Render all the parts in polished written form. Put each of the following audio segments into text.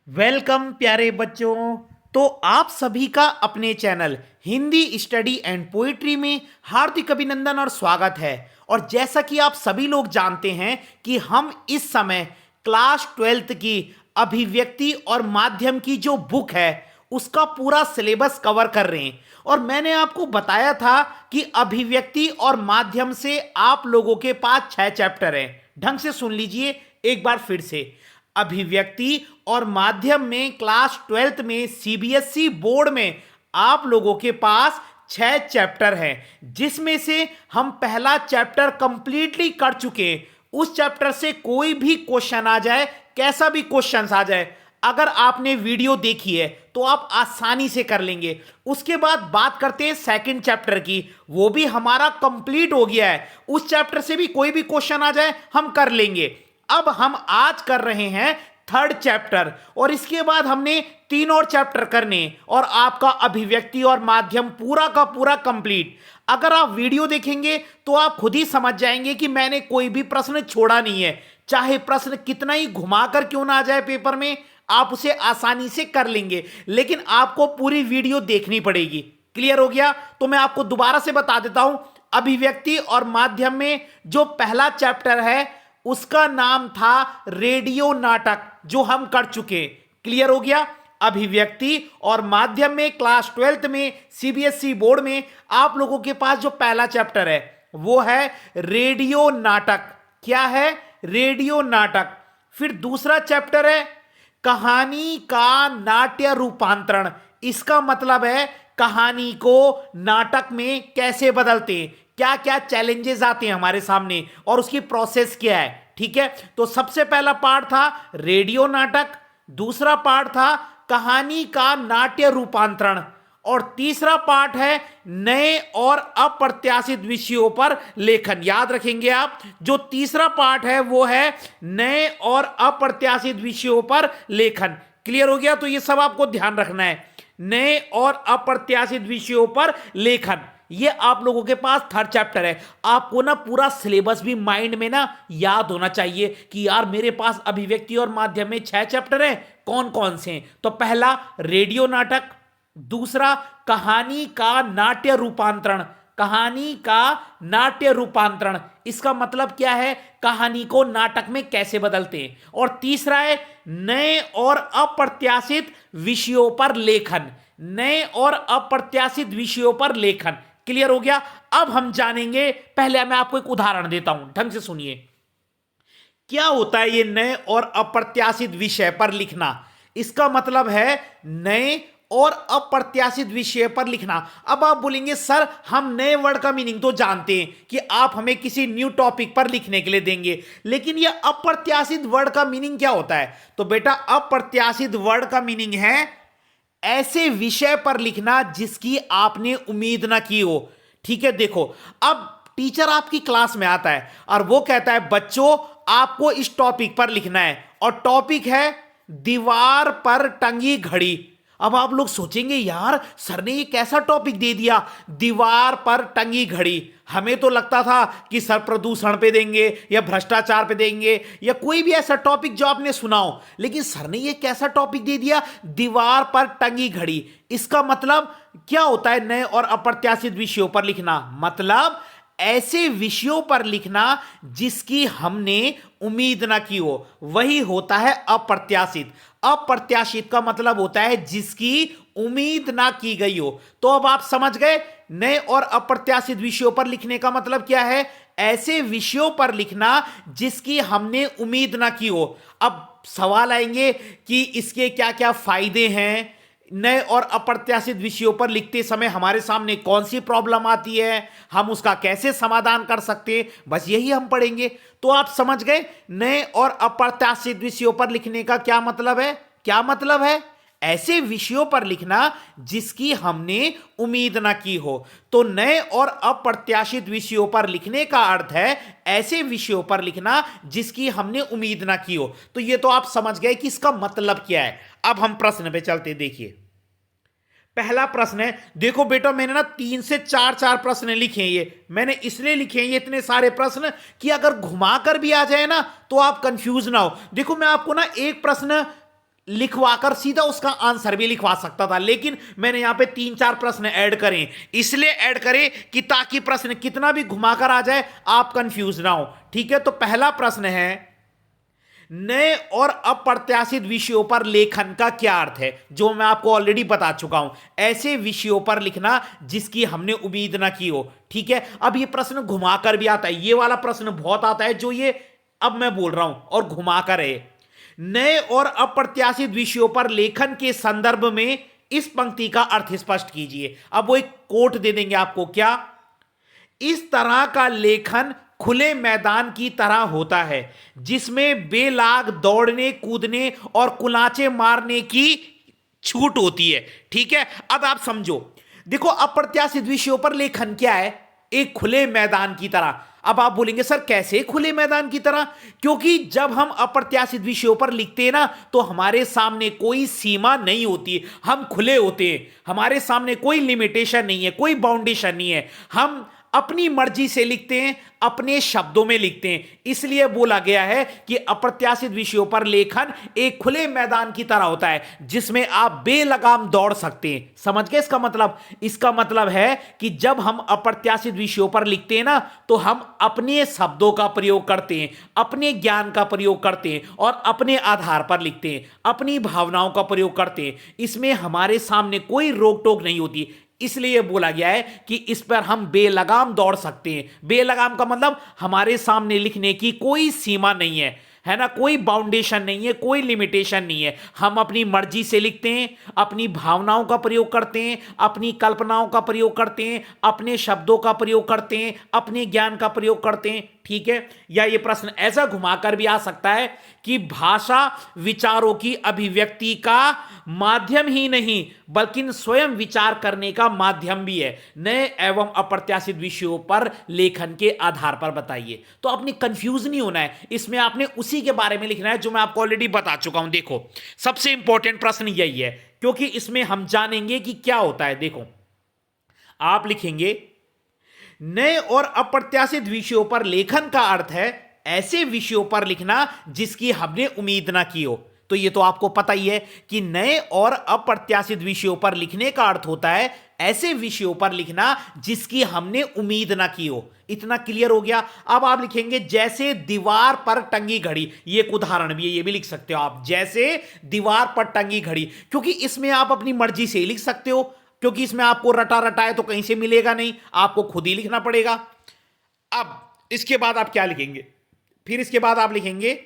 Welcome प्यारे बच्चों। तो आप सभी का अपने channel Hindi study and poetry में हार्दिक अभिनंदन और स्वागत है। और जैसा कि आप सभी लोग जानते हैं कि हम इस समय क्लास 12th की अभिव्यक्ति और माध्यम की जो बुक है उसका पूरा सिलेबस कवर कर रहे हैं। और मैंने आपको बताया था कि अभिव्यक्ति और माध्यम से आप लोगों के पास 6 चैप्टर हैं। ढंग से सुन लीजिए एक बार फिर से। अभिव्यक्ति और माध्यम में क्लास 12th में सीबीएसई बोर्ड में आप लोगों के पास 6 चैप्टर हैं, जिसमें से हम पहला चैप्टर कंप्लीटली कर चुके हैं। उस चैप्टर से कोई भी क्वेश्चन आ जाए, कैसा भी क्वेश्चन आ जाए, अगर आपने वीडियो देखी है तो आप आसानी से कर लेंगे। उसके बाद बात करते हैं सेकंड चैप्टर की, वो भी हमारा कंप्लीट हो गया है। उस चैप्टर से भी कोई भी क्वेश्चन आ जाए हम कर लेंगे। अब हम आज कर रहे हैं थर्ड चैप्टर, और इसके बाद हमने 3 और चैप्टर करने और आपका अभिव्यक्ति और माध्यम पूरा का पूरा कंप्लीट। अगर आप वीडियो देखेंगे तो आप खुद ही समझ जाएंगे कि मैंने कोई भी प्रश्न छोड़ा नहीं है। चाहे प्रश्न कितना ही घुमाकर क्यों ना आ जाए पेपर में, आप उसे आसानी से कर लेंगे, लेकिन आपको पूरी वीडियो देखनी पड़ेगी। क्लियर हो गया? तो मैं आपको दोबारा से बता देता हूं। अभिव्यक्ति और माध्यम में जो पहला चैप्टर है उसका नाम था रेडियो नाटक, जो हम कर चुके। क्लियर हो गया? अभिव्यक्ति और माध्यम में क्लास 12th में सीबीएसई बोर्ड में आप लोगों के पास जो पहला चैप्टर है वो है रेडियो नाटक। क्या है? रेडियो नाटक। फिर दूसरा चैप्टर है कहानी का नाट्य रूपांतरण। इसका मतलब है कहानी को नाटक में कैसे बदलते हैं, क्या क्या चैलेंजेस आते हैं हमारे सामने और उसकी प्रोसेस क्या है। ठीक है, तो सबसे पहला पार्ट था रेडियो नाटक, दूसरा पार्ट था कहानी का नाट्य रूपांतरण, और तीसरा पार्ट है नए और अप्रत्याशित विषयों पर लेखन। याद रखेंगे आप, जो तीसरा पार्ट है वो है नए और अप्रत्याशित विषयों पर लेखन। क्लियर हो गया? तो ये सब आपको ध्यान रखना है, नए और अप्रत्याशित विषयों पर लेखन। ये आप लोगों के पास थर्ड चैप्टर है। आपको ना पूरा सिलेबस भी माइंड में ना याद होना चाहिए कि यार मेरे पास अभिव्यक्ति और माध्यम में 6 चैप्टर हैं, कौन कौन से हैं। तो पहला रेडियो नाटक, दूसरा कहानी का नाट्य रूपांतरण। कहानी का नाट्य रूपांतरण इसका मतलब क्या है, कहानी को नाटक में कैसे बदलते हैं। और तीसरा है नए और अप्रत्याशित विषयों पर लेखन। नए और अप्रत्याशित विषयों पर लेखन। क्लियर हो गया? अब हम जानेंगे, पहले मैं आपको एक उदाहरण देता हूं, ढंग से सुनिए। क्या होता है ये नए और अप्रत्याशित विषय पर लिखना? इसका मतलब है नए और अप्रत्याशित विषय पर लिखना। अब आप बोलेंगे सर हम नए वर्ड का मीनिंग तो जानते हैं कि आप हमें किसी न्यू टॉपिक पर लिखने के लिए देंगे, लेकिन यह अप्रत्याशित वर्ड का मीनिंग क्या होता है? तो बेटा अप्रत्याशित वर्ड का मीनिंग है ऐसे विषय पर लिखना जिसकी आपने उम्मीद ना की हो। ठीक है, देखो अब टीचर आपकी क्लास में आता है और वो कहता है बच्चों आपको इस टॉपिक पर लिखना है, और टॉपिक है दीवार पर टंगी घड़ी। अब आप लोग सोचेंगे यार सर ने ये कैसा टॉपिक दे दिया, दीवार पर टंगी घड़ी। हमें तो लगता था कि सर प्रदूषण पे देंगे या भ्रष्टाचार पे देंगे या कोई भी ऐसा टॉपिक जो आपने सुना हो, लेकिन सर ने ये कैसा टॉपिक दे दिया, दीवार पर टंगी घड़ी। इसका मतलब क्या होता है नए और अप्रत्याशित विषयों पर लिखना? मतलब ऐसे विषयों पर लिखना जिसकी हमने उम्मीद ना की हो, वही होता है अप्रत्याशित। अप्रत्याशित का मतलब होता है जिसकी उम्मीद ना की गई हो। तो अब आप समझ गए नए और अप्रत्याशित विषयों पर लिखने का मतलब क्या है? ऐसे विषयों पर लिखना जिसकी हमने उम्मीद ना की हो। अब सवाल आएंगे कि इसके क्या क्या फायदे हैं, नए और अप्रत्याशित विषयों पर लिखते समय हमारे सामने कौन सी प्रॉब्लम आती है, हम उसका कैसे समाधान कर सकते हैं, बस यही हम पढ़ेंगे। तो आप समझ गए नए और अप्रत्याशित विषयों पर लिखने का क्या मतलब है? क्या मतलब है? ऐसे विषयों पर लिखना जिसकी हमने उम्मीद ना की हो। तो नए और अप्रत्याशित विषयों पर लिखने का अर्थ है ऐसे विषयों पर लिखना जिसकी हमने उम्मीद ना की हो। तो ये तो आप समझ गए कि इसका मतलब क्या है। अब हम प्रश्न पे चलते। देखिए पहला प्रश्न है, देखो बेटा मैंने ना 3 से 4 प्रश्न लिखे हैं। ये मैंने इसलिए लिखे हैं ये इतने सारे प्रश्न कि अगर घुमाकर भी आ जाए ना तो आप कंफ्यूज ना हो। देखो मैं आपको ना एक प्रश्न लिखवाकर सीधा उसका आंसर भी लिखवा सकता था, लेकिन मैंने यहां पे 3-4 प्रश्न ऐड करें। इसलिए ऐड करें कि ताकि प्रश्न कितना भी घुमाकर आ जाए आप कंफ्यूज ना हो। ठीक है, तो पहला प्रश्न है, नए और अप्रत्याशित विषयों पर लेखन का क्या अर्थ है? जो मैं आपको ऑलरेडी बता चुका हूं, ऐसे विषयों पर लिखना जिसकी हमने उम्मीद ना की हो। ठीक है, अब ये प्रश्न घुमाकर भी आता है, ये वाला प्रश्न बहुत आता है जो ये अब मैं बोल रहा हूं, और घुमाकर है। नए और अप्रत्याशित विषयों पर लेखन के संदर्भ में इस पंक्ति का अर्थ स्पष्ट कीजिए। अब वो एक कोट दे देंगे आपको, क्या? इस तरह का लेखन खुले मैदान की तरह होता है जिसमें बेलाग दौड़ने, कूदने और कुलांचे मारने की छूट होती है। ठीक है, अब आप समझो, देखो अप्रत्याशित विषयों पर लेखन क्या है? एक खुले मैदान की तरह। अब आप बोलेंगे सर कैसे खुले मैदान की तरह? क्योंकि जब हम अप्रत्याशित विषयों पर लिखते हैं ना, तो हमारे सामने कोई सीमा नहीं होती, हम खुले होते हैं, हमारे सामने कोई लिमिटेशन नहीं है, कोई बाउंडेशन नहीं है, हम अपनी मर्जी से लिखते हैं, अपने शब्दों में लिखते हैं। इसलिए बोला गया है कि अप्रत्याशित विषयों पर लेखन एक खुले मैदान की तरह होता है जिसमें आप बेलगाम दौड़ सकते हैं। समझ गए इसका मतलब? इसका मतलब है कि जब हम अप्रत्याशित विषयों पर लिखते हैं ना, तो हम अपने शब्दों का प्रयोग करते हैं, अपने ज्ञान का प्रयोग करते हैं और अपने आधार पर लिखते हैं, अपनी भावनाओं का प्रयोग करते हैं। इसमें हमारे सामने कोई रोक टोक नहीं होती। इसलिए बोला गया है कि इस पर हम बेलगाम दौड़ सकते हैं। बेलगाम का मतलब हमारे सामने लिखने की कोई सीमा नहीं है ना, कोई बाउंडेशन नहीं है, कोई लिमिटेशन नहीं है। हम अपनी मर्जी से लिखते हैं, अपनी भावनाओं का प्रयोग करते हैं, अपनी कल्पनाओं का प्रयोग करते हैं, अपने शब्दों का प्रयोग करते हैं, अपने ज्ञान का प्रयोग करते हैं। ठीक है, या ये प्रश्न ऐसा घुमाकर भी आ सकता है कि भाषा विचारों की अभिव्यक्ति का माध्यम ही नहीं बल्कि स्वयं विचार करने का माध्यम भी है। नए एवं अप्रत्याशित विषयों पर लेखन के आधार पर बताइए। तो आपने कंफ्यूज नहीं होना है, इसमें आपने उसी के बारे में लिखना है जो मैं आपको ऑलरेडी बता चुका हूं। देखो सबसे इंपॉर्टेंट प्रश्न यही है, क्योंकि इसमें हम जानेंगे कि क्या होता है। देखो आप लिखेंगे, नए और अप्रत्याशित विषयों पर लेखन का अर्थ है ऐसे विषयों पर लिखना जिसकी हमने उम्मीद ना की हो। तो ये तो आपको पता ही है कि नए और अप्रत्याशित विषयों पर लिखने का अर्थ होता है ऐसे विषयों पर लिखना जिसकी हमने उम्मीद ना की हो। इतना क्लियर हो गया? अब आप लिखेंगे जैसे दीवार पर टंगी घड़ी। ये एक उदाहरण भी है, ये भी लिख सकते हो आप, जैसे दीवार पर टंगी घड़ी, क्योंकि इसमें आप अपनी मर्जी से ही लिख सकते हो, क्योंकि इसमें आपको रटा रटाए तो कहीं से मिलेगा नहीं, आपको खुद ही लिखना पड़ेगा। अब इसके बाद आप क्या लिखेंगे? फिर इसके बाद आप लिखेंगे,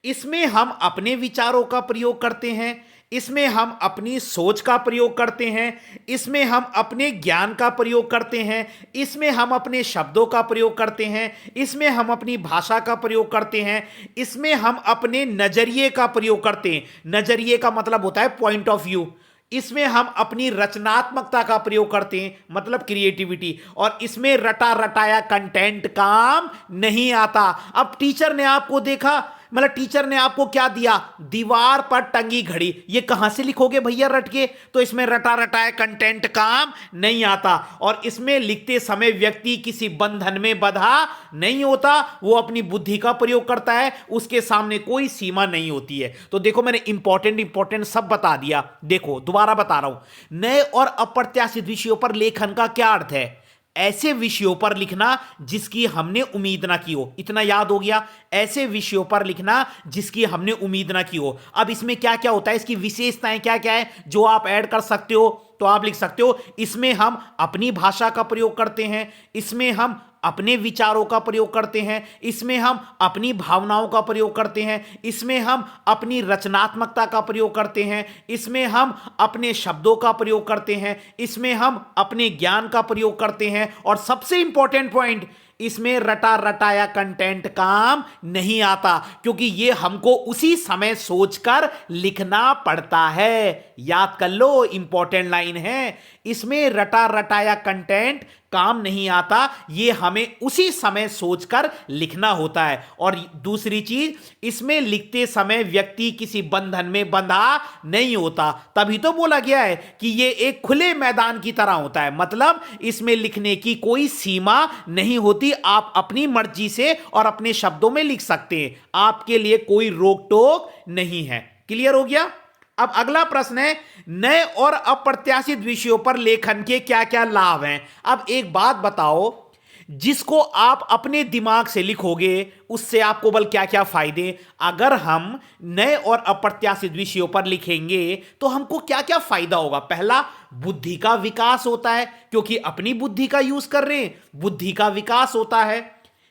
इसमें हम अपने विचारों का प्रयोग करते हैं, इसमें हम अपनी सोच का प्रयोग करते हैं, इसमें हम अपने ज्ञान का प्रयोग करते हैं, इसमें हम अपने शब्दों का प्रयोग करते हैं, इसमें हम अपनी भाषा का प्रयोग करते हैं, इसमें हम अपने नजरिए का प्रयोग करते हैं। नजरिए का मतलब होता है पॉइंट ऑफ व्यू। इसमें हम अपनी रचनात्मकता का प्रयोग करते हैं, मतलब क्रिएटिविटी। और इसमें रटा रटाया कंटेंट काम नहीं आता। अब टीचर ने आपको देखा, मतलब टीचर ने आपको क्या दिया, दीवार पर टंगी घड़ी, ये कहां से लिखोगे भैया रट के? तो इसमें रटा रटाया कंटेंट काम नहीं आता। और इसमें लिखते समय व्यक्ति किसी बंधन में बंधा नहीं होता, वो अपनी बुद्धि का प्रयोग करता है, उसके सामने कोई सीमा नहीं होती है। तो देखो मैंने इंपॉर्टेंट सब बता दिया। देखो दोबारा बता रहा हूं, नए और अप्रत्याशित विषयों पर लेखन का क्या अर्थ है? ऐसे विषयों पर लिखना जिसकी हमने उम्मीद ना की हो। इतना याद हो गया? ऐसे विषयों पर लिखना जिसकी हमने उम्मीद ना की हो। अब इसमें क्या क्या होता है, इसकी विशेषताएं क्या क्या है जो आप ऐड कर सकते हो? तो आप लिख सकते हो, इसमें हम अपनी भाषा का प्रयोग करते हैं, इसमें हम अपने विचारों का प्रयोग करते हैं, इसमें हम अपनी भावनाओं का प्रयोग करते हैं, इसमें हम अपनी रचनात्मकता का प्रयोग करते हैं, इसमें हम अपने शब्दों का प्रयोग करते हैं, इसमें हम अपने ज्ञान का प्रयोग करते हैं, और सबसे इंपॉर्टेंट पॉइंट, इसमें रटा रटाया कंटेंट काम नहीं आता, क्योंकि ये हमको उसी समय सोचकर लिखना पड़ता है। याद कर लो, इंपॉर्टेंट लाइन है, इसमें रटा रटाया कंटेंट काम नहीं आता, ये हमें उसी समय सोचकर लिखना होता है। और दूसरी चीज, इसमें लिखते समय व्यक्ति किसी बंधन में बंधा नहीं होता, तभी तो बोला गया है कि ये एक खुले मैदान की तरह होता है। मतलब इसमें लिखने की कोई सीमा नहीं होती, आप अपनी मर्जी से और अपने शब्दों में लिख सकते हैं, आपके लिए कोई रोक टोक नहीं है। क्लियर हो गया? अब अगला प्रश्न है, नए और अप्रत्याशित विषयों पर लेखन के क्या क्या लाभ हैं। अब एक बात बताओ, जिसको आप अपने दिमाग से लिखोगे उससे आपको बल क्या क्या फायदे। अगर हम नए और अप्रत्याशित विषयों पर लिखेंगे तो हमको क्या क्या फायदा होगा। पहला, बुद्धि का विकास होता है, क्योंकि अपनी बुद्धि का यूज कर रहे हैं, बुद्धि का विकास होता है।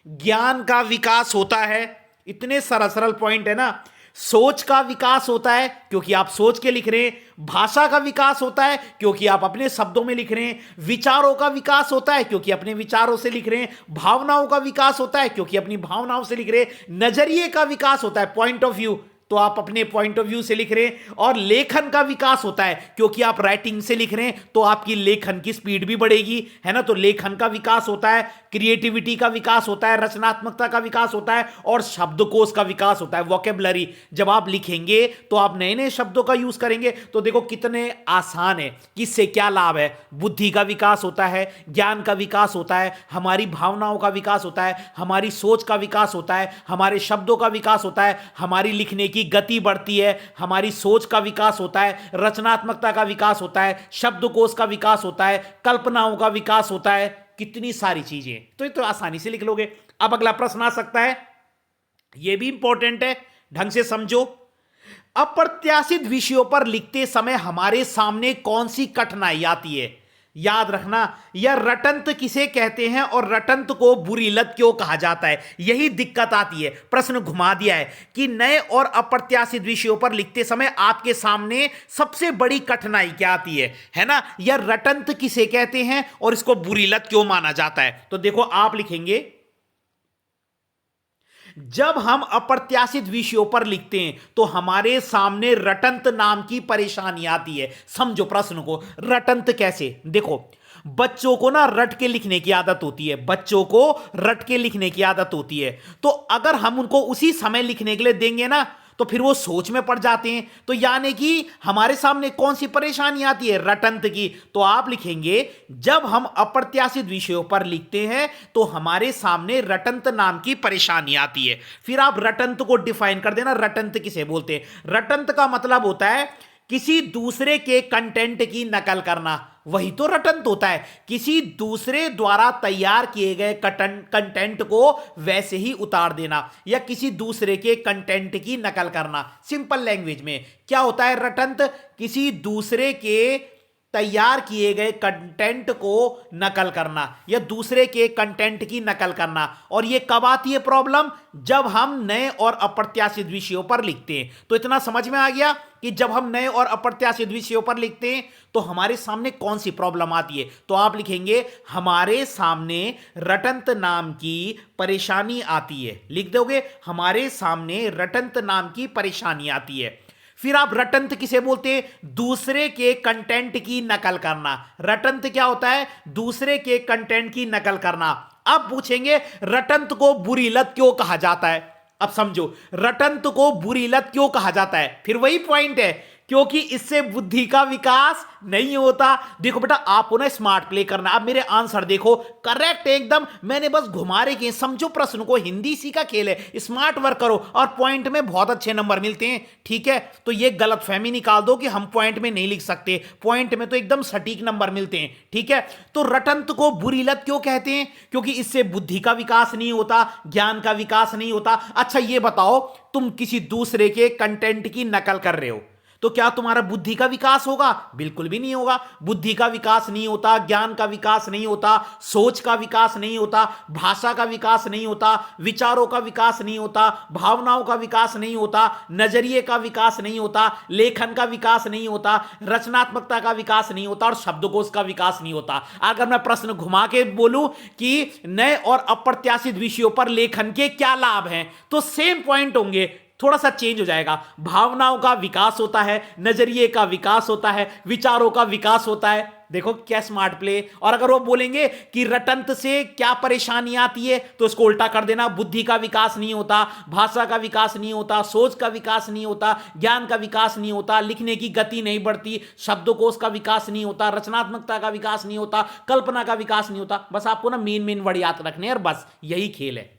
ज्ञान का विकास होता है, इतने सरल सरल पॉइंट है ना। सोच का विकास होता है, क्योंकि आप सोच के लिख रहे हैं। भाषा का विकास होता है, क्योंकि आप अपने शब्दों में लिख रहे हैं। विचारों का विकास होता है, क्योंकि अपने विचारों से लिख रहे हैं। भावनाओं का विकास होता है, क्योंकि अपनी भावनाओं से लिख रहे हैं। नजरिए का विकास होता है, पॉइंट ऑफ व्यू, तो आप अपने पॉइंट ऑफ व्यू से लिख रहे हैं। और लेखन का विकास होता है, क्योंकि आप राइटिंग से लिख रहे हैं तो आपकी लेखन की स्पीड भी बढ़ेगी, है ना। तो लेखन का विकास होता है, क्रिएटिविटी का विकास होता है, रचनात्मकता का विकास होता है, और शब्दकोश का विकास होता है, वोकेबलरी। जब आप लिखेंगे तो आप नए नए शब्दों का यूज करेंगे। तो देखो कितने आसान है, किससे क्या लाभ है। बुद्धि का विकास होता है, ज्ञान का विकास होता है, हमारी भावनाओं का विकास होता है, हमारी सोच का विकास होता है, हमारे शब्दों का विकास होता है, हमारी लिखने की गति बढ़ती है, हमारी सोच का विकास होता है, रचनात्मकता का विकास होता है, शब्दकोश का विकास होता है, कल्पनाओं का विकास होता है, कितनी सारी चीजें। तो ये तो आसानी से लिख लोगे। अब अगला प्रश्न आ सकता है, यह भी इंपॉर्टेंट है, ढंग से समझो। अप्रत्याशित विषयों पर लिखते समय हमारे सामने कौन सी कठिनाई आती है। याद रखना, यह रटंत किसे कहते हैं और रटंत को बुरी लत क्यों कहा जाता है, यही दिक्कत आती है। प्रश्न घुमा दिया है कि नए और अप्रत्याशित विषयों पर लिखते समय आपके सामने सबसे बड़ी कठिनाई क्या आती है ना। यह रटंत किसे कहते हैं और इसको बुरी लत क्यों माना जाता है। तो देखो, आप लिखेंगे, जब हम अप्रत्याशित विषयों पर लिखते हैं तो हमारे सामने रटंत नाम की परेशानी आती है। समझो प्रश्न को, रटंत कैसे। देखो, बच्चों को ना रट के लिखने की आदत होती है, बच्चों को रट के लिखने की आदत होती है। तो अगर हम उनको उसी समय लिखने के लिए देंगे ना तो फिर वो सोच में पड़ जाते हैं। तो यानी कि हमारे सामने कौन सी परेशानी आती है, रटंत की। तो आप लिखेंगे, जब हम अप्रत्याशित विषयों पर लिखते हैं तो हमारे सामने रटंत नाम की परेशानी आती है। फिर आप रटंत को डिफाइन कर देना, रटंत किसे बोलते हैं। रटंत का मतलब होता है किसी दूसरे के कंटेंट की नकल करना, वही तो रटंत होता है। किसी दूसरे द्वारा तैयार किए गए कंटेंट को वैसे ही उतार देना, या किसी दूसरे के कंटेंट की नकल करना। सिंपल लैंग्वेज में क्या होता है रटंत, किसी दूसरे के तैयार किए गए कंटेंट को नकल करना या दूसरे के कंटेंट की नकल करना। और यह कब आती है प्रॉब्लम, जब हम नए और अप्रत्याशित विषयों पर लिखते हैं। तो इतना समझ में आ गया कि जब हम नए और अप्रत्याशित विषयों पर लिखते हैं तो हमारे सामने कौन सी प्रॉब्लम आती है। तो आप लिखेंगे, हमारे सामने रटंत नाम की परेशानी आती है। लिख दोगे, हमारे सामने रटंत नाम की परेशानी आती है। फिर आप रटंत किसे बोलते हैं, दूसरे के कंटेंट की नकल करना। रटंत क्या होता है, दूसरे के कंटेंट की नकल करना। अब पूछेंगे, रटंत को बुरी लत क्यों कहा जाता है। अब समझो, रटंत को बुरी लत क्यों कहा जाता है। फिर वही पॉइंट है, क्योंकि इससे बुद्धि का विकास नहीं होता। देखो बेटा, आपको ना स्मार्ट प्ले करना। आप मेरे आंसर देखो, करेक्ट एकदम, मैंने बस घुमा रहे कि समझो प्रश्न को, हिंदी सी का खेल है, स्मार्ट वर्क करो और पॉइंट में बहुत अच्छे नंबर मिलते हैं। ठीक है, तो ये गलतफहमी निकाल दो कि हम पॉइंट में नहीं लिख सकते, पॉइंट में तो एकदम सटीक नंबर मिलते हैं। ठीक है, तो रटंत को बुरी लत क्यों कहते हैं, क्योंकि इससे बुद्धि का विकास नहीं होता, ज्ञान का विकास नहीं होता। अच्छा ये बताओ, तुम किसी दूसरे के कंटेंट की नकल कर रहे हो तो क्या तुम्हारा बुद्धि का विकास होगा, बिल्कुल भी नहीं होगा। बुद्धि का विकास नहीं होता, ज्ञान का विकास नहीं होता, सोच का विकास नहीं होता, भाषा का विकास नहीं होता, विचारों का विकास नहीं होता, भावनाओं का विकास नहीं होता, नजरिए का विकास नहीं होता, लेखन का विकास नहीं होता, रचनात्मकता का विकास नहीं होता और शब्दकोश का विकास नहीं होता। अगर मैं प्रश्न घुमा के बोलूं कि नए और अप्रत्याशित विषयों पर लेखन के क्या लाभ हैं, तो सेम पॉइंट होंगे, थोड़ा सा चेंज हो जाएगा। भावनाओं का विकास होता है, नजरिए का विकास होता है, विचारों का विकास होता है। देखो क्या स्मार्ट प्ले। और अगर वो बोलेंगे कि रटंत से क्या परेशानी आती है, तो इसको उल्टा कर देना, बुद्धि का विकास नहीं होता, भाषा का विकास नहीं होता, सोच का विकास नहीं होता, ज्ञान का विकास नहीं होता, लिखने की गति नहीं बढ़ती, शब्दकोश का विकास नहीं होता, रचनात्मकता का विकास नहीं होता, कल्पना का विकास नहीं होता। बस आपको ना मेन मेन वर्ड याद रखने हैं और बस यही खेल है।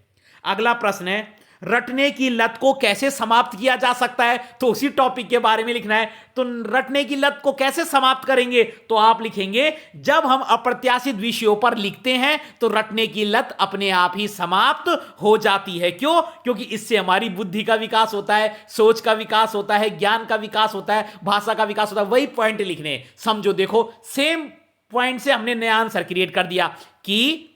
अगला प्रश्न है, रटने की लत को कैसे समाप्त किया जा सकता है? तो उसी टॉपिक के बारे में लिखना है। तो रटने की लत को कैसे समाप्त करेंगे? तो आप लिखेंगे, जब हम अप्रत्याशित विषयों पर लिखते हैं तो रटने की लत अपने आप ही समाप्त हो जाती है। क्यों? क्योंकि इससे हमारी बुद्धि का विकास होता है, सोच का विकास होता है, ज्ञान का विकास होता है, भाषा का विकास होता है। वही पॉइंट लिखने हैं। समझो, देखो सेम पॉइंट से हमने नया आंसर क्रिएट कर दिया कि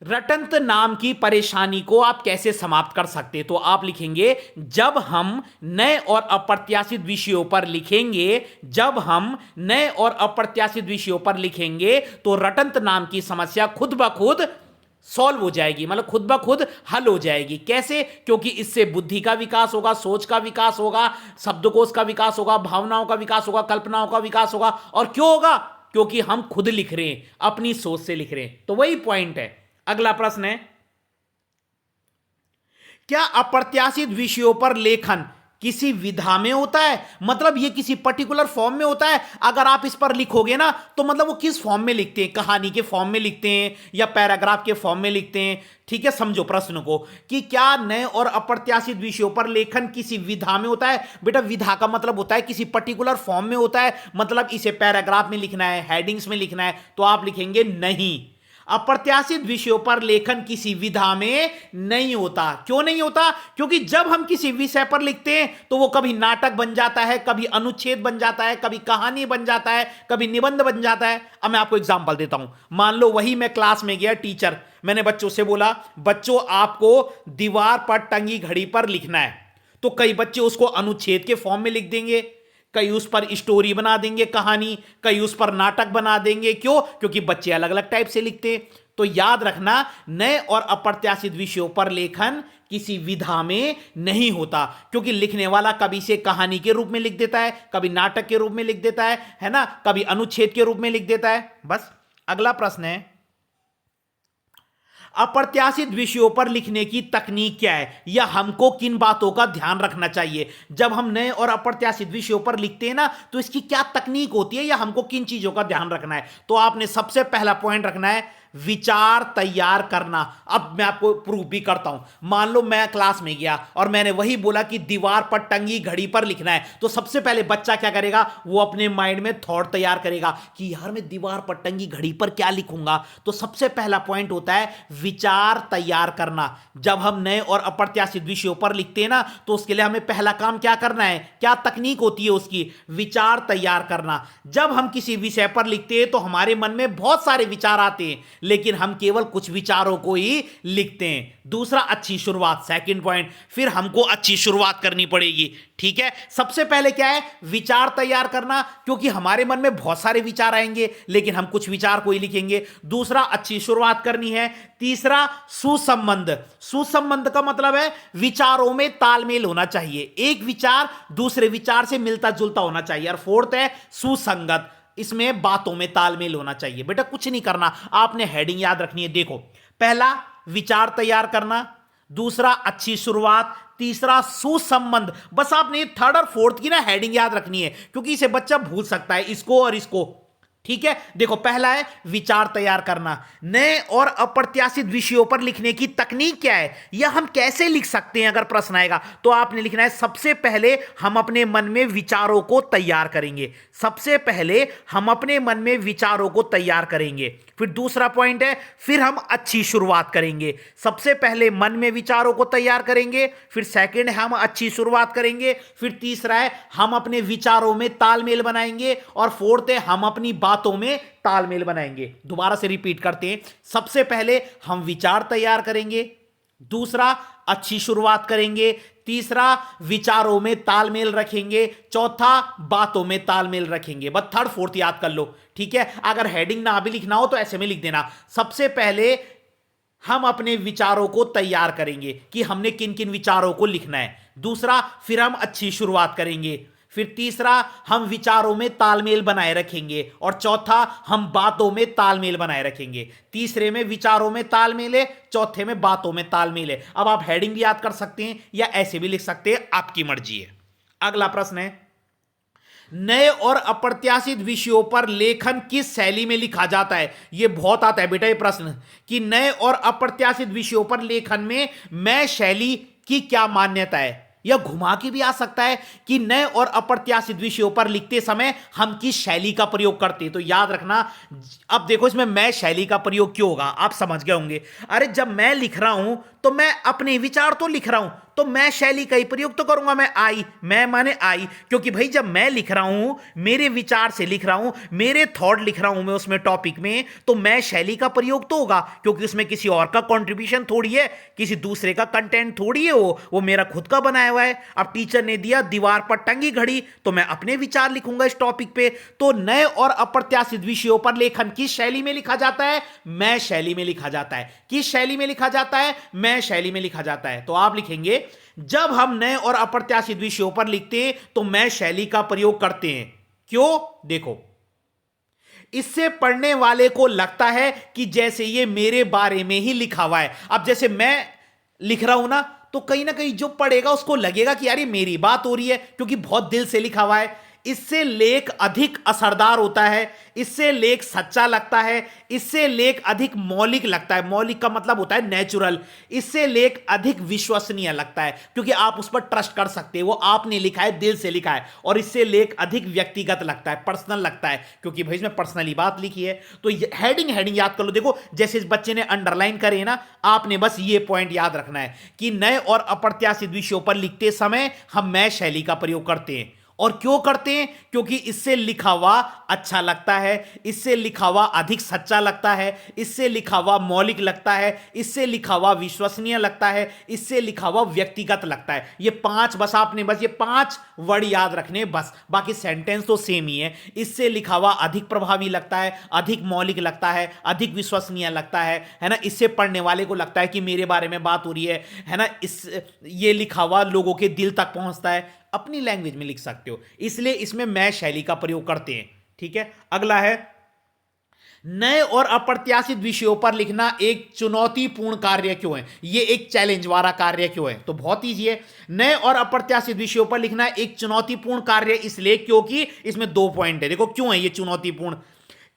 रटंत नाम की परेशानी को आप कैसे समाप्त कर सकते। तो आप लिखेंगे, जब हम नए और अप्रत्याशित विषयों पर लिखेंगे, जब हम नए और अप्रत्याशित विषयों पर लिखेंगे तो रटंत नाम की समस्या खुद ब खुद सॉल्व हो जाएगी, मतलब खुद ब खुद हल हो जाएगी। कैसे? क्योंकि इससे बुद्धि का विकास होगा, सोच का विकास होगा, शब्दकोश का विकास होगा, भावनाओं का विकास होगा, कल्पनाओं का विकास होगा। और क्यों होगा? क्योंकि हम खुद लिख रहे हैं, अपनी सोच से लिख रहे हैं। तो वही पॉइंट है। अगला प्रश्न है, क्या अप्रत्याशित विषयों पर लेखन किसी विधा में होता है? मतलब ये किसी पर्टिकुलर फॉर्म में होता है। अगर आप इस पर लिखोगे ना, तो मतलब वो किस फॉर्म में लिखते हैं? कहानी के फॉर्म में लिखते हैं या पैराग्राफ के फॉर्म में लिखते हैं? ठीक है, समझो प्रश्न को कि क्या नए और अप्रत्याशित विषयों पर लेखन किसी विधा में होता है? बेटा, विधा का मतलब होता है किसी पर्टिकुलर फॉर्म में होता है, मतलब इसे पैराग्राफ में लिखना है, हेडिंग्स में लिखना है। तो आप लिखेंगे नहीं, अप्रत्याशित विषयों पर लेखन किसी विधा में नहीं होता। क्यों नहीं होता? क्योंकि जब हम किसी विषय पर लिखते हैं तो वो कभी नाटक बन जाता है, कभी अनुच्छेद बन जाता है, कभी कहानी बन जाता है, कभी निबंध बन जाता है। अब मैं आपको एग्जांपल देता हूं। मान लो वही मैं क्लास में गया, टीचर, मैंने बच्चों से बोला, बच्चों आपको दीवार पर टंगी घड़ी पर लिखना है। तो कई बच्चे उसको अनुच्छेद के फॉर्म में लिख देंगे, कई उस पर स्टोरी बना देंगे, कहानी, कई उस पर नाटक बना देंगे। क्यों? क्योंकि बच्चे अलग अलग टाइप से लिखते हैं। तो याद रखना, नए और अप्रत्याशित विषयों पर लेखन किसी विधा में नहीं होता, क्योंकि लिखने वाला कभी से कहानी के रूप में लिख देता है, कभी नाटक के रूप में लिख देता है ना, कभी अनुच्छेद के रूप में लिख देता है। बस। अगला प्रश्न है, अप्रत्याशित विषयों पर लिखने की तकनीक क्या है, या हमको किन बातों का ध्यान रखना चाहिए? जब हम नए और अप्रत्याशित विषयों पर लिखते हैं ना, तो इसकी क्या तकनीक होती है, या हमको किन चीजों का ध्यान रखना है? तो आपने सबसे पहला पॉइंट रखना है विचार तैयार करना। अब मैं आपको प्रूफ भी करता हूं। मान लो मैं क्लास में गया और मैंने वही बोला कि दीवार पर टंगी घड़ी पर लिखना है, तो सबसे पहले बच्चा क्या करेगा? वो अपने माइंड में थॉट तैयार करेगा कि यार मैं दीवार पर टंगी घड़ी पर क्या लिखूंगा। तो सबसे पहला पॉइंट होता है विचार तैयार करना। जब हम नए और अप्रत्याशित विषयों पर लिखते हैं ना, तो उसके लिए हमें पहला काम क्या करना है? क्या तकनीक होती है उसकी? विचार तैयार करना। जब हम किसी विषय पर लिखते हैं तो हमारे मन में बहुत सारे विचार आते हैं, लेकिन हम केवल कुछ विचारों को ही लिखते हैं। दूसरा, अच्छी शुरुआत, सेकंड पॉइंट। फिर हमको अच्छी शुरुआत करनी पड़ेगी। ठीक है, सबसे पहले क्या है? विचार तैयार करना, क्योंकि हमारे मन में बहुत सारे विचार आएंगे, लेकिन हम कुछ विचार को ही लिखेंगे। दूसरा, अच्छी शुरुआत करनी है। तीसरा, सुसंबंध। सुसंबंध का मतलब है विचारों में तालमेल होना चाहिए, एक विचार दूसरे विचार से मिलता जुलता होना चाहिए। और फोर्थ है सुसंगत, इसमें बातों में तालमेल होना चाहिए। बेटा कुछ नहीं करना, आपने हेडिंग याद रखनी है। देखो, पहला विचार तैयार करना, दूसरा अच्छी शुरुआत, तीसरा सुसंबंध। बस आपने थर्ड और फोर्थ की ना हेडिंग याद रखनी है, क्योंकि इसे बच्चा भूल सकता है, इसको और इसको। ठीक है, देखो पहला है विचार तैयार करना। नए और अप्रत्याशित विषयों पर लिखने की तकनीक क्या है, या हम कैसे लिख सकते हैं? अगर प्रश्न आएगा तो आपने लिखना है, सबसे पहले हम अपने मन में विचारों को तैयार करेंगे। सबसे पहले हम अपने मन में विचारों को तैयार करेंगे। फिर दूसरा पॉइंट है, फिर हम अच्छी शुरुआत करेंगे। सबसे पहले मन में विचारों को तैयार करेंगे, फिर सेकंड है हम अच्छी शुरुआत करेंगे, फिर तीसरा है हम अपने विचारों में तालमेल बनाएंगे, और फोर्थ है हम अपनी बातों में तालमेल बनाएंगे। दोबारा से रिपीट करते हैं, सबसे पहले हम विचार तैयार करेंगे, दूसरा अच्छी शुरुआत करेंगे, तीसरा विचारों में तालमेल रखेंगे, चौथा बातों में तालमेल रखेंगे। बस थर्ड फोर्थ याद कर लो। ठीक है, अगर हेडिंग ना भी लिखना हो तो ऐसे में लिख देना, सबसे पहले हम अपने विचारों को तैयार करेंगे कि हमने किन किन विचारों को लिखना है। दूसरा, फिर हम अच्छी शुरुआत करेंगे। फिर तीसरा, हम विचारों में तालमेल बनाए रखेंगे, और चौथा, हम बातों में तालमेल बनाए रखेंगे। तीसरे में विचारों में तालमेल है, चौथे में बातों में तालमेल है। अब आप हेडिंग भी याद कर सकते हैं या ऐसे भी लिख सकते हैं, आपकी मर्जी है। अगला प्रश्न है, नए और अप्रत्याशित विषयों पर लेखन किस शैली में लिखा जाता है? यह बहुत आता है बेटा ये प्रश्न, कि नए और अप्रत्याशित विषयों पर लेखन में मैं शैली की क्या मान्यता है। यह घुमा के भी आ सकता है कि नए और अप्रत्याशित विषयों पर लिखते समय हम किस शैली का प्रयोग करते हैं। तो याद रखना, अब देखो इसमें मैं शैली का प्रयोग क्यों होगा, आप समझ गए होंगे। अरे जब मैं लिख रहा हूं तो मैं अपने विचार तो लिख रहा हूं, तो मैं शैली का ही प्रयोग तो करूंगा। मैं माने आई, क्योंकि भाई जब मैं लिख रहा हूं, मेरे विचार से लिख रहा हूं, मेरे थॉट लिख रहा हूं मैं उसमें टॉपिक में, तो मैं शैली का प्रयोग तो होगा, क्योंकि उसमें किसी और का कंट्रीब्यूशन थोड़ी है, किसी दूसरे का कंटेंट थोड़ी है, वो मेरा खुद का बनाया हुआ है। अब टीचर ने दिया दीवार पर टंगी घड़ी, तो मैं अपने विचार लिखूंगा इस टॉपिक पे। तो नए और अप्रत्याशित विषयों पर लेखन किस शैली में लिखा जाता है? मैं शैली में लिखा जाता है। किस शैली में लिखा जाता है? मैं शैली में लिखा जाता है। तो आप लिखेंगे, जब हम नए और अप्रत्याशित विषयों पर लिखते हैं तो मैं शैली का प्रयोग करते हैं। क्यों? देखो, इससे पढ़ने वाले को लगता है कि जैसे ये मेरे बारे में ही लिखा हुआ है। अब जैसे मैं लिख रहा हूं ना, तो कहीं ना कहीं जो पढ़ेगा उसको लगेगा कि यार ये मेरी बात हो रही है, क्योंकि बहुत दिल से लिखा हुआ है। इससे लेख अधिक असरदार होता है, इससे लेख सच्चा लगता है, इससे लेख अधिक मौलिक लगता है। मौलिक का मतलब होता है नेचुरल। इससे लेख अधिक विश्वसनीय लगता है, क्योंकि आप उस पर ट्रस्ट कर सकते हैं, वो आपने लिखा है, दिल से लिखा है। और इससे लेख अधिक व्यक्तिगत लगता है, पर्सनल लगता है, क्योंकि भाई इसमें पर्सनली बात लिखी है। तो हेडिंग याद कर लो। देखो जैसे इस बच्चे ने अंडरलाइन करे ना, आपने बस ये पॉइंट याद रखना है कि नए और अप्रत्याशित विषयों पर लिखते समय हम मैं शैली का प्रयोग करते हैं। और क्यों करते हैं? क्योंकि इससे लिखा हुआ अच्छा लगता है, इससे लिखा हुआ अधिक सच्चा लगता है, इससे लिखा हुआ मौलिक लगता है, इससे लिखा हुआ विश्वसनीय लगता है, इससे लिखा हुआ व्यक्तिगत लगता है। ये पांच, बस आपने बस ये 5 वर्ड याद रखने, बस बाकी सेंटेंस तो सेम ही है। इससे लिखा हुआ अधिक प्रभावी लगता है, अधिक मौलिक लगता है, अधिक विश्वसनीय लगता है ना। इससे पढ़ने वाले को लगता है कि मेरे बारे में बात हो रही है ना। ये लिखा हुआ लोगों के दिल तक पहुंचता है। अपनी लैंग्वेज में लिख सकते हो, इसलिए इसमें मैं शैली का प्रयोग करते हैं। ठीक है। अगला है, नए और अप्रत्याशित विषयों पर लिखना एक चुनौतीपूर्ण कार्य क्यों है? ये एक चैलेंज वाला कार्य क्यों है? तो बहुत ईजी है। नए और अप्रत्याशित विषयों पर लिखना एक चुनौतीपूर्ण कार्य इसलिए क्योंकि इसमें 2 पॉइंट है। देखो क्यों है ये चुनौतीपूर्ण,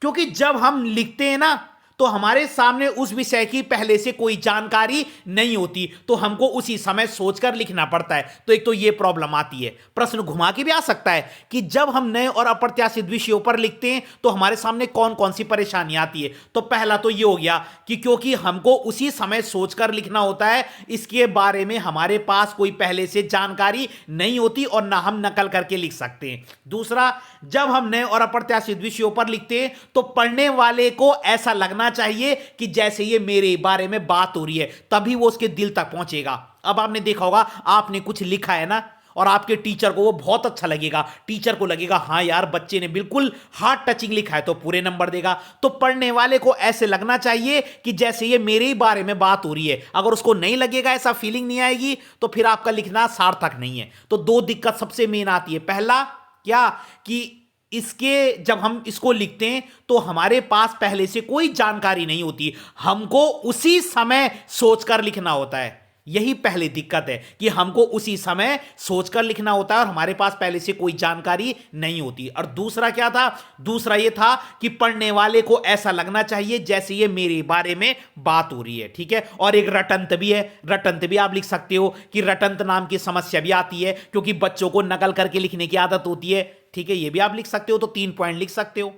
क्योंकि जब हम लिखते हैं ना, तो हमारे सामने उस विषय की पहले से कोई जानकारी नहीं होती, तो हमको उसी समय सोचकर लिखना पड़ता है। तो एक तो ये प्रॉब्लम आती है। प्रश्न घुमा के भी आ सकता है कि जब हम नए और अप्रत्याशित विषयों पर लिखते हैं तो हमारे सामने कौन कौन सी परेशानी आती है। तो पहला तो ये हो गया कि क्योंकि हमको उसी समय सोचकर लिखना होता है, इसके बारे में हमारे पास कोई पहले से जानकारी नहीं होती और ना हम नकल करके लिख सकते हैं। दूसरा, जब हम नए और अप्रत्याशित विषयों पर लिखते हैं तो पढ़ने वाले को ऐसा लगना चाहिए कि जैसे ये मेरे बारे में बात हो रही है, तभी वो उसके दिल तक पहुंचेगा। अब आपने देखा होगा, आपने कुछ लिखा है ना, और आपके टीचर को वो बहुत अच्छा लगेगा, टीचर को लगेगा हाँ यार बच्चे ने बिल्कुल हार्ट टचिंग लिखा है, तो पूरे नंबर देगा। तो पढ़ने वाले को ऐसे लगना चाहिए कि जैसे ये मेरे ही बारे में बात हो रही है। अगर उसको नहीं लगेगा, ऐसा फीलिंग नहीं आएगी, तो फिर आपका लिखना सार्थक नहीं है। तो 2 दिक्कत सबसे मेन आती है। पहला क्या, कि इसके जब हम इसको लिखते हैं तो हमारे पास पहले से कोई जानकारी नहीं होती, हमको उसी समय सोचकर लिखना होता है। यही पहली दिक्कत है कि हमको उसी समय सोचकर लिखना होता है और हमारे पास पहले से कोई जानकारी नहीं होती। और दूसरा क्या था? दूसरा ये था कि पढ़ने वाले को ऐसा लगना चाहिए जैसे ये मेरे बारे में बात हो रही है। ठीक है। और एक रटंत भी है। रटंत भी आप लिख सकते हो कि रटंत नाम की समस्या भी आती है, क्योंकि बच्चों को नकल करके लिखने की आदत होती है। ठीक है, ये भी आप लिख सकते हो। तो 3 पॉइंट लिख सकते हो।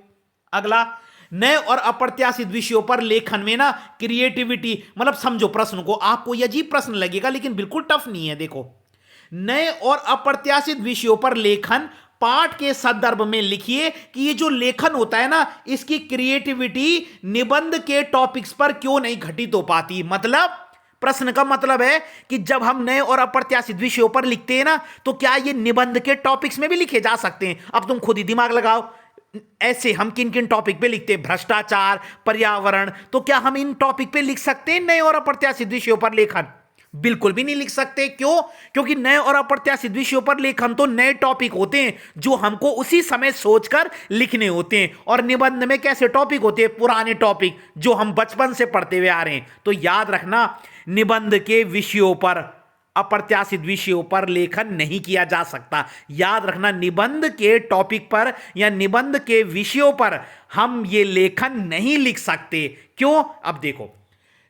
अगला, नए और अप्रत्याशित विषयों पर लेखन में ना क्रिएटिविटी, मतलब समझो प्रश्न को, आपको ये अजीब प्रश्न लगेगा लेकिन बिल्कुल टफ नहीं है। देखो, नए और अप्रत्याशित विषयों पर लेखन पाठ के संदर्भ में लिखिए कि ये जो लेखन होता है ना, इसकी क्रिएटिविटी निबंध के टॉपिक्स पर क्यों नहीं घटित हो पाती। मतलब प्रश्न का मतलब है कि जब हम नए और अप्रत्याशित विषयों पर लिखते हैं ना, तो क्या ये निबंध के टॉपिक्स में भी लिखे जा सकते हैं? अब तुम खुद ही दिमाग लगाओ, ऐसे हम किन किन टॉपिक पे लिखते हैं? भ्रष्टाचार, पर्यावरण, तो क्या हम इन टॉपिक पे लिख सकते हैं नए और अप्रत्याशित विषयों पर लेखन? बिल्कुल भी नहीं लिख सकते। क्यों? क्योंकि नए और अप्रत्याशित विषयों पर लेखन तो नए टॉपिक होते हैं जो हमको उसी समय सोचकर लिखने होते हैं, और निबंध में कैसे टॉपिक होते हैं? पुराने टॉपिक जो हम बचपन से पढ़ते हुए आ रहे हैं। तो याद रखना, निबंध के विषयों पर, अप्रत्याशित विषयों पर लेखन नहीं किया जा सकता। याद रखना, निबंध के टॉपिक पर या निबंध के विषयों पर हम ये लेखन नहीं लिख सकते। क्यों? अब देखो,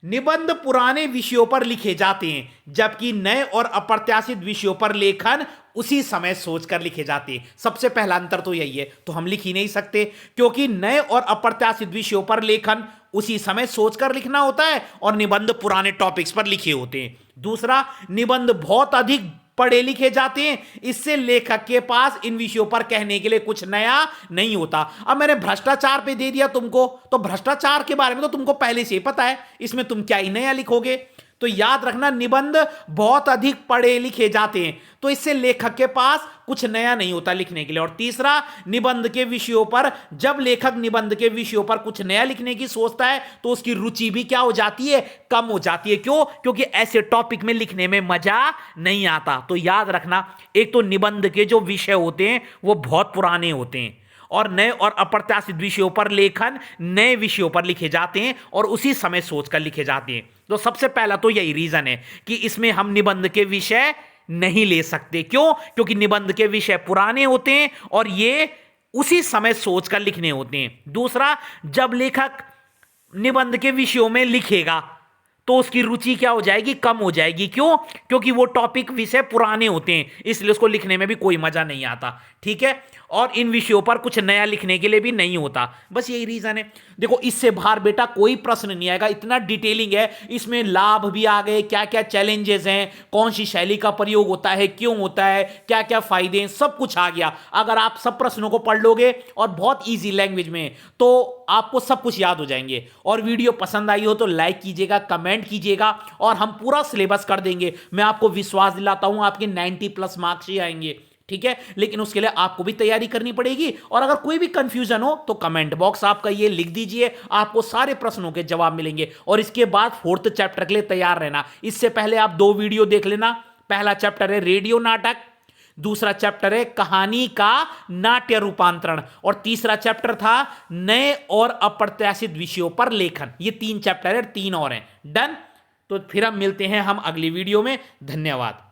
निबंध पुराने विषयों पर लिखे जाते हैं जबकि नए और अप्रत्याशित विषयों पर लेखन उसी समय सोचकर लिखे जाते हैं। सबसे पहला अंतर तो यही है। तो हम लिख ही नहीं सकते क्योंकि नए और अप्रत्याशित विषयों पर लेखन उसी समय सोचकर लिखना होता है और निबंध पुराने टॉपिक्स पर लिखे होते हैं। दूसरा, निबंध बहुत अधिक पढ़े लिखे जाते हैं, इससे लेखक के पास इन विषयों पर कहने के लिए कुछ नया नहीं होता। अब मैंने भ्रष्टाचार पे दे दिया तुमको, तो भ्रष्टाचार के बारे में तो तुमको पहले से ही पता है, इसमें तुम क्या ही नया लिखोगे। तो याद रखना, निबंध बहुत अधिक पढ़े लिखे जाते हैं, तो इससे लेखक के पास कुछ नया नहीं होता लिखने के लिए। और तीसरा, निबंध के विषयों पर, जब लेखक निबंध के विषयों पर कुछ नया लिखने की सोचता है तो उसकी रुचि भी क्या हो जाती है? कम हो जाती है। क्यों? क्योंकि ऐसे टॉपिक में लिखने में मजा नहीं आता। तो याद रखना, एक तो निबंध के जो विषय होते हैं वो बहुत पुराने होते हैं, और नए और अप्रत्याशित विषयों पर लेखन नए विषयों पर लिखे जाते हैं और उसी समय सोचकर लिखे जाते हैं। तो सबसे पहला तो यही रीजन है कि इसमें हम निबंध के विषय नहीं ले सकते। क्यों? क्योंकि निबंध के विषय पुराने होते हैं और ये उसी समय सोचकर लिखने होते हैं। दूसरा, जब लेखक निबंध के विषयों में लिखेगा तो उसकी रुचि क्या हो जाएगी? कम हो जाएगी। क्यों? क्योंकि वो टॉपिक विषय पुराने होते हैं, इसलिए उसको लिखने में भी कोई मजा नहीं आता। ठीक है? और इन विषयों पर कुछ नया लिखने के लिए भी नहीं होता। बस यही रीजन है। देखो, इससे बाहर बेटा कोई प्रश्न नहीं आएगा, इतना डिटेलिंग है इसमें। लाभ भी आ गए, क्या क्या चैलेंजेस हैं, कौन सी शैली का प्रयोग होता है, क्यों होता है, क्या क्या फायदे हैं, सब कुछ आ गया। अगर आप सब प्रश्नों को पढ़ लोगे और बहुत ईजी लैंग्वेज में, तो आपको सब कुछ याद हो जाएंगे। और वीडियो पसंद आई हो तो लाइक कीजिएगा, कमेंट कीजिएगा, और हम पूरा सिलेबस कर देंगे। मैं आपको विश्वास दिलाता हूं आपके 90+ मार्क्स ही आएंगे। ठीक है? लेकिन उसके लिए आपको भी तैयारी करनी पड़ेगी। और अगर कोई भी कंफ्यूजन हो तो कमेंट बॉक्स आपका ये लिख दीजिए, आपको सारे प्रश्नों के जवाब मिलेंगे। और इसके बाद 4th चैप्टर के लिए तैयार रहना। इससे पहले आप 2 वीडियो देख लेना। पहला चैप्टर है रेडियो नाटक, दूसरा चैप्टर है कहानी का नाट्य रूपांतरण, और तीसरा चैप्टर था नए और अप्रत्याशित विषयों पर लेखन। ये 3 चैप्टर है, 3 और हैं। डन? तो फिर हम मिलते हैं हम अगली वीडियो में। धन्यवाद।